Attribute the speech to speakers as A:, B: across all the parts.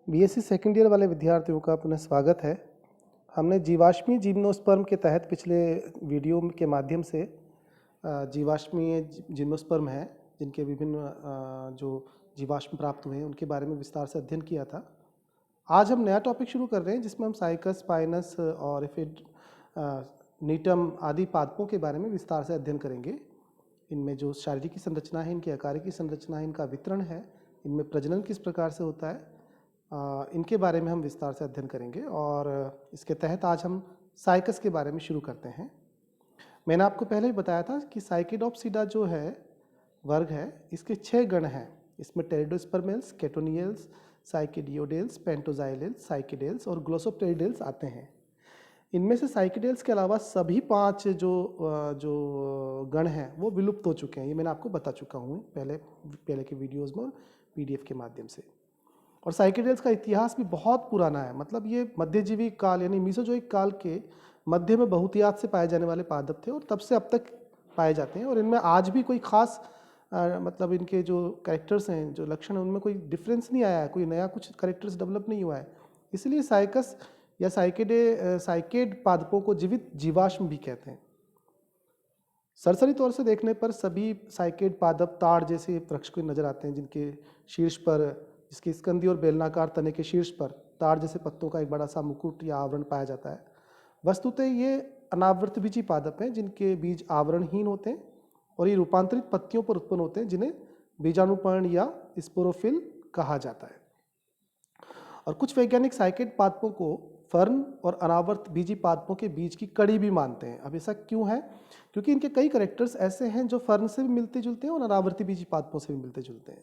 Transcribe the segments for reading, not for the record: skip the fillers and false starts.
A: BSc second year वाले विद्यार्थियों का पुनः स्वागत है। हमने जीवाश्मीय जिम्नोस्पर्म के तहत पिछले वीडियो के माध्यम से जीवाश्मीय जिम्नोस्पर्म हैं जिनके विभिन्न जो जीवाश्म प्राप्त हुए हैं उनके बारे में विस्तार से अध्ययन किया था। आज हम नया टॉपिक शुरू कर रहे हैं जिसमें हम साइकस, पाइनस और एफिड, नीटम आदि पादपों के बारे में विस्तार से अध्ययन करेंगे। इनमें जो शारीरिक संरचना है, इनकी आकारिकी संरचना है, इनका वितरण है, इनमें प्रजनन किस प्रकार से होता है, इनके बारे में हम विस्तार से अध्ययन करेंगे। और इसके तहत आज हम साइकस के बारे में शुरू करते हैं। मैंने आपको पहले ही बताया था कि साइकेडोप्सिडा जो है वर्ग है, इसके 6 गण हैं। इसमें टेरिडोस्पर्मेल्स, केटोनियल्स, साइकेडियोडेल्स, पेंटोजाइलेल्स, साइकेडेल्स और ग्लोसोप्टेरिडेल्स आते हैं। इनमें से साइकेडेल्स के अलावा सभी 5 जो गण हैं वो विलुप्त हो चुके हैं। ये मैंने आपको बता चुका हूँ पहले के वीडियोज़ में और पीडीएफ के माध्यम से। और साइकेडेल्स का इतिहास भी बहुत पुराना है, मतलब ये मध्यजीवी काल यानी मीसोजोइक काल के मध्य में बहुतायत से पाए जाने वाले पादप थे और तब से अब तक पाए जाते हैं। और इनमें आज भी कोई खास मतलब इनके जो कैरेक्टर्स हैं, जो लक्षण हैं, उनमें कोई डिफरेंस नहीं आया है, कोई नया कुछ कैरेक्टर्स डेवलप नहीं हुआ है। इसलिए साइकस या साइकेड पादपों को जीवित जीवाश्म भी कहते हैं। सरसरी तौर से देखने पर सभी साइकेड पादप ताड़ जैसे वृक्ष को नजर आते हैं, जिनके शीर्ष पर, जिसकी स्कंदी और बेलनाकार तने के शीर्ष पर ताड़ जैसे पत्तों का एक बड़ा सा मुकुट या आवरण पाया जाता है। वस्तुतः ये अनावृत बीजी पादप हैं जिनके बीज आवरणहीन होते हैं और ये रूपांतरित पत्तियों पर उत्पन्न होते हैं जिन्हें बीजाणुपर्ण या स्पोरोफिल कहा जाता है। और कुछ वैज्ञानिक साइकेड पादपों को फर्न और अनावर्त बीजी पादपों के बीज की कड़ी भी मानते हैं। अब ऐसा क्यों है? क्योंकि इनके कई कैरेक्टर्स ऐसे हैं जो फर्न से भी मिलते जुलते हैं और अनावर्ती बीजी पादपों से भी मिलते जुलते हैं।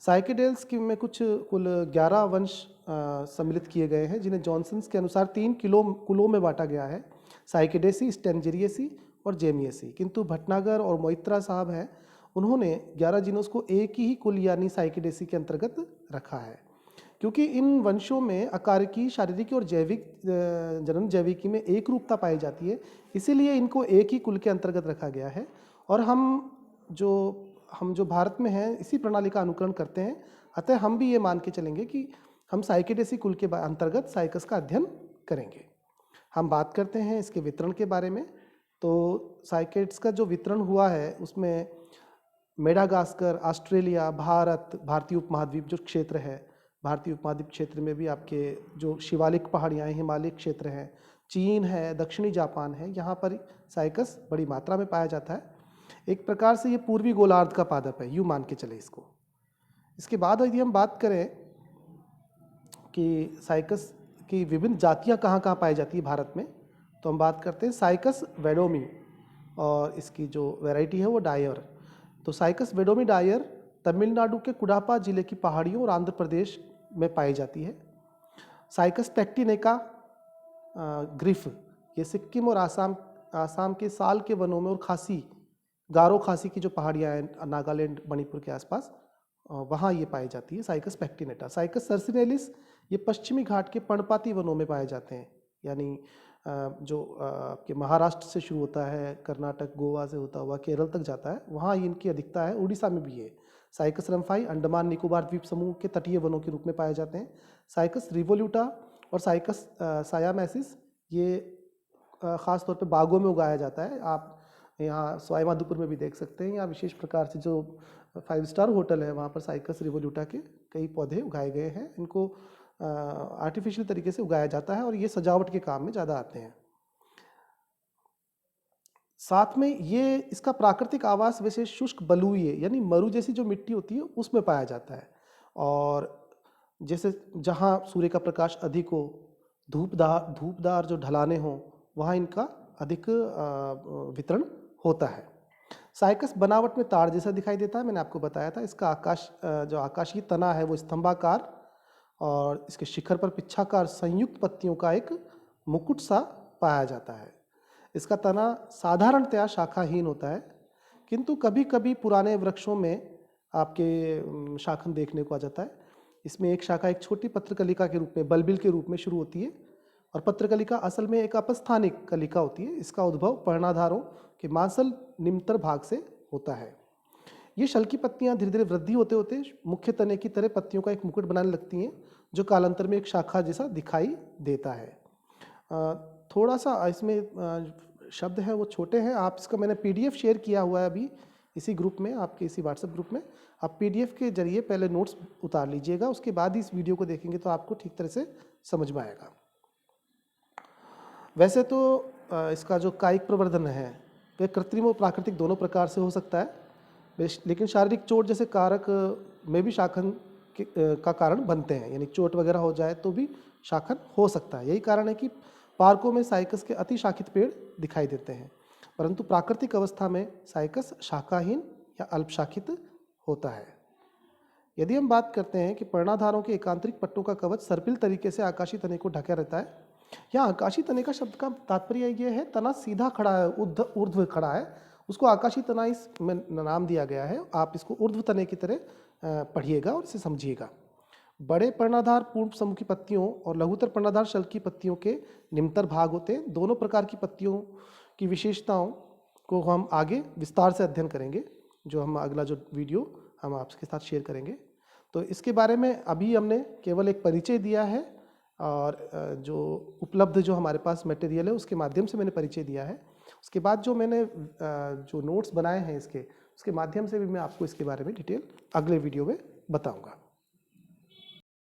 A: साइकेडेल्स की में कुल 11 वंश सम्मिलित किए गए हैं, जिन्हें जॉनसन्स के अनुसार 3 कुलों में बांटा गया है: साइकेडेसी, स्टेंजेरिएसी और जेमिएसी। किंतु भटनागर और मोइत्रा साहब हैं, उन्होंने 11 जीनोस को एक ही कुल यानी साइकेडेसी के अंतर्गत रखा है। क्योंकि इन वंशों में आकारिकी, शारीरिक और जैविक जनन जैविकी में एक रूपता पाई जाती है, इसीलिए इनको एक ही कुल के अंतर्गत रखा गया है। और हम जो भारत में हैं इसी प्रणाली का अनुकरण करते हैं, अतः हम भी ये मान के चलेंगे कि हम साइकेडेसी कुल के अंतर्गत साइकस का अध्ययन करेंगे। हम बात करते हैं इसके वितरण के बारे में। तो साइकेड्स का जो वितरण हुआ है उसमें मेडागास्कर, ऑस्ट्रेलिया, भारतीय उपमहाद्वीप जो क्षेत्र है, भारतीय उपमहाद्वीप क्षेत्र में भी आपके जो शिवालिक पहाड़ियाँ हैं, हिमालय क्षेत्र हैं, चीन है, दक्षिणी जापान है, यहाँ पर साइकस बड़ी मात्रा में पाया जाता है। एक प्रकार से ये पूर्वी गोलार्ध का पादप है, यूँ मान के चले इसको। इसके बाद यदि हम बात करें कि साइकस की विभिन्न जातियाँ कहाँ कहाँ पाई जाती है भारत में, तो हम बात करते हैं साइकस वेडोमी और इसकी जो वैरायटी है वो डायर। तो साइकस वेडोमी डायर तमिलनाडु के कुडापा जिले की पहाड़ियों और आंध्र प्रदेश में पाई जाती है। साइकस पैक्टिनेका ग्रिफ, ये सिक्किम और आसाम के साल के वनों में और गारो खासी की जो पहाड़ियाँ हैं नागालैंड, मणिपुर के आसपास, वहाँ ये पाई जाती है साइकस पैक्टिनेटा। साइकस सर्सिनेलिस, ये पश्चिमी घाट के पर्णपाती वनों में पाए जाते हैं, यानी जो आपके महाराष्ट्र से शुरू होता है, कर्नाटक, गोवा से होता हुआ केरल तक जाता है, वहाँ इनकी अधिकता है। उड़ीसा में भी है। साइकस रम्फाई अंडमान निकोबार द्वीप समूह के तटीय वनों के रूप में पाए जाते हैं। साइकस रिवोल्यूटा और साइकस सायामैसिस, ये ख़ास तौर पे बागों में उगाया जाता है। आप यहाँ सवाई माधोपुर में भी देख सकते हैं। यहाँ विशेष प्रकार से जो 5 स्टार होटल है वहाँ पर साइकस रिवोल्यूटा के कई पौधे उगाए गए हैं। इनको आर्टिफिशियल तरीके से उगाया जाता है और ये सजावट के काम में ज़्यादा आते हैं। साथ में ये इसका प्राकृतिक आवास वैसे शुष्क बलुई है, यानी मरु जैसी जो मिट्टी होती है उसमें पाया जाता है। और जैसे जहाँ सूर्य का प्रकाश अधिक हो, धूपदार जो ढलाने हों, वहाँ इनका अधिक वितरण होता है। साइकस बनावट में ताड़ जैसा दिखाई देता है, मैंने आपको बताया था। इसका जो आकाशीय तना है वो स्तंभाकार और इसके शिखर पर पिच्छाकार संयुक्त पत्तियों का एक मुकुट सा पाया जाता है। इसका तना साधारणतया शाखाहीन होता है, किंतु कभी कभी पुराने वृक्षों में आपके शाखन देखने को आ जाता है। इसमें एक शाखा एक छोटी पत्रकलिका के रूप में, बल्बिल के रूप में शुरू होती है और पत्रकलिका असल में एक अपस्थानिक कलिका होती है। इसका उद्भव पर्णाधारों के मांसल निम्नतर भाग से होता है। ये शल की पत्तियां धीरे धीरे वृद्धि होते होते मुख्य तने की तरह पत्तियों का एक मुकुट बनाने लगती हैं, जो कालांतर में एक शाखा जैसा दिखाई देता है। थोड़ा सा इसमें शब्द है वो छोटे हैं, आप इसका मैंने PDF शेयर किया हुआ है अभी इसी ग्रुप में, आपके इसी व्हाट्सएप ग्रुप में। आप PDF के जरिए पहले नोट्स उतार लीजिएगा, उसके बाद ही इस वीडियो को देखेंगे तो आपको ठीक तरह से समझ में आएगा। वैसे तो इसका जो कायिक प्रवर्धन है वह कृत्रिम और प्राकृतिक दोनों प्रकार से हो सकता है, लेकिन शारीरिक चोट जैसे कारक में भी शाखन का कारण बनते हैं, यानी चोट वगैरह हो जाए तो भी शाखन हो सकता है। यही कारण है कि पार्कों में साइकस के अति शाखित पेड़ दिखाई देते हैं, परंतु प्राकृतिक अवस्था में साइकस शाखाहीन या अल्पशाखित होता है। यदि हम बात करते हैं कि पर्णाधारों के एकांतरिक पट्टों का कवच सर्पिल तरीके से आकाशीय तने को ढका रहता है। यहाँ आकाशीय तने का शब्द का तात्पर्य यह है, तना सीधा खड़ा है, ऊर्ध्व खड़ा है, उसको आकाशीय तना इसमें नाम दिया गया है। आप इसको ऊर्ध्व तने की तरह पढ़िएगा और इसे समझिएगा। बड़े पर्णाधार पूर्ण समूह की पत्तियों और लघुतर पर्णाधार शल की पत्तियों के निम्नतर भाग होते हैं। दोनों प्रकार की पत्तियों की विशेषताओं को हम आगे विस्तार से अध्ययन करेंगे, जो हम अगला जो वीडियो हम आपके साथ शेयर करेंगे। तो इसके बारे में अभी हमने केवल एक परिचय दिया है, और जो उपलब्ध जो हमारे पास मटेरियल है उसके माध्यम से मैंने परिचय दिया है। उसके बाद जो मैंने जो नोट्स बनाए हैं इसके, उसके माध्यम से भी मैं आपको इसके बारे में डिटेल अगले वीडियो में बताऊंगा।